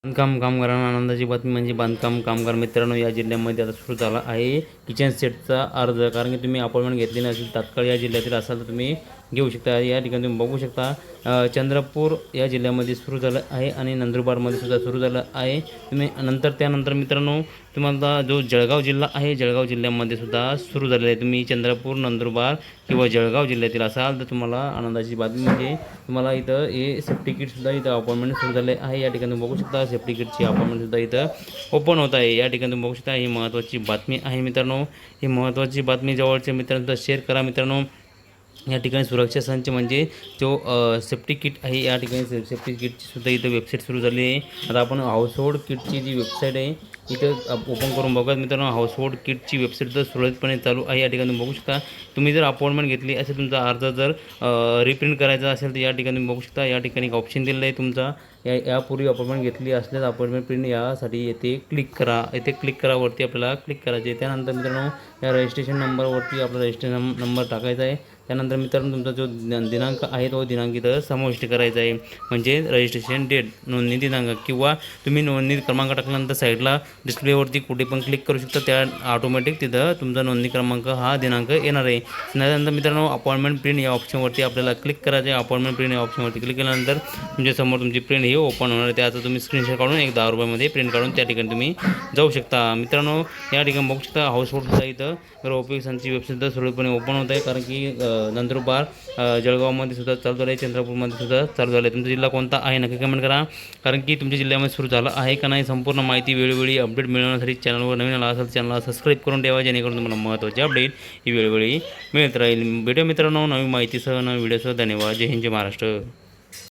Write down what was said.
बांधकाम कामगारांना आनंदाची बातमी म्हणजे बांधकाम कामगार मित्रांनो, या जिल्ह्यामध्ये आता सुरू झाला आहे किचन सेटचा अर्ज. कारण की तुम्ही अपॉइंटमेंट घेतली नसेल, तात्काळ या जिल्ह्यातील असाल तर तुम्ही घेऊ शकता. या ठिकाणी तुम्ही बघू शकता, चंद्रपूर या जिल्ह्यामध्ये सुरू झालं आहे आणि नंदुरबारमध्ये सुद्धा सुरू झालं आहे. तुम्ही त्यानंतर मित्रांनो, तुम्हाला जो जळगाव जिल्हा आहे, जळगाव जिल्ह्यामध्ये सुद्धा सुरू झालेलं आहे. तुम्ही चंद्रपूर, नंदुरबार किंवा जळगाव जिल्ह्यातील असाल तर तुम्हाला आनंदाची बातमी म्हणजे तुम्हाला इथं हे सेफ्टी किटसुद्धा इथं अपॉइंटमेंट सुरू झाले आहे. या ठिकाणी बघू शकता, सेफ्टी किटची अपॉइंटमेंटसुद्धा इथं ओपन होत आहे. या ठिकाणी बघू शकता, ही महत्त्वाची बातमी आहे मित्रांनो. ही महत्त्वाची बातमी जवळच्या मित्रांसुद्धा शेअर करा मित्रांनो. या ठिकाणी सुरक्षा संच म्हणजे जो सेफ्टी किट आहे, या ठिकाणी सेफ्टी किटची सुद्धा इथं वेबसाईट सुरू झाली आहे. आता आपण हाऊसहोल्ड किटची जी वेबसाईट आहे इथं ओपन करून बघा मित्रांनो. हाऊसहोल्ड किटची वेबसाईट तर सुरळीतपणे चालू आहे. या ठिकाणी बघू शकता, तुम्ही जर अपॉइंटमेंट घेतली असेल, तुमचा अर्ज जर रिप्रिंट करायचा असेल तर या ठिकाणी बघू शकता. या ठिकाणी एक ऑप्शन दिलेलं आहे तुमचा. यापूर्वी अपॉइंटमेंट घेतली असल्यास अपॉइंटमेंट प्रिंट यासाठी येथे क्लिक करा. येथे क्लिक करावरती आपल्याला क्लिक करायचे. त्यानंतर मित्रांनो, या रजिस्ट्रेशन नंबरवरती आपला रजिस्ट्रेशन नंबर टाकायचा आहे. त्यानंतर मित्रांनो, तुमचा जो दिनांक आहे तो दिनांक इथं समाविष्ट करायचा आहे. म्हणजे रजिस्ट्रेशन डेट, नोंदणी दिनांक, किंवा तुम्ही नोंदणी क्रमांक टाकल्यानंतर साईडला डिस्प्लेवरती कुठे पण क्लिक करू शकता. त्या ऑटोमॅटिक तिथं तुमचा नोंदणी क्रमांक हा दिनांक येणार आहे. त्यानंतर मित्रांनो, अपॉइंटमेंट प्रिंट या ऑप्शनवरती आपल्याला क्लिक करायचं आहे. अपॉइंटमेंट प्रिंट या ऑप्शनवरती क्लिक केल्यानंतर तुमच्यासमोर तुमची प्रिंट ही ओपन होणार आहे. त्याचं तुम्ही स्क्रीनशॉट काढून एक 10 रुपयामध्ये प्रिंट काढून त्या ठिकाणी तुम्ही जाऊ शकता. मित्रांनो, या ठिकाणी बघू शकता, हाऊसहोल्डचा इथं ऑफिसांची वेबसाईट सुरळीतपणे ओपन होत आहे. कारण की नंदुरबार, जळगावमध्ये सुद्धा चालू झालं आहे, चंद्रपूरमध्ये सुद्धा चालू झालं आहे. तुमचा जिल्हा कोणता आहे नक्की कमेंट करा. कारण की तुमच्या जिल्ह्यामध्ये सुरू झालं आहे का नाही, संपूर्ण माहिती वेळोवेळी अपडेट मिळवण्यासाठी चॅनलवर नवीन आला असेल चॅनलला सबस्क्राईब करून ठेवा, जेणेकरून तुम्हाला महत्त्वाची अपडेट ही वेळोवेळी मिळत राहील. भेटूया मित्रांनो नवीन माहितीसह, नवीन व्हिडिओसह. धन्यवाद. जय हिंद, जय महाराष्ट्र.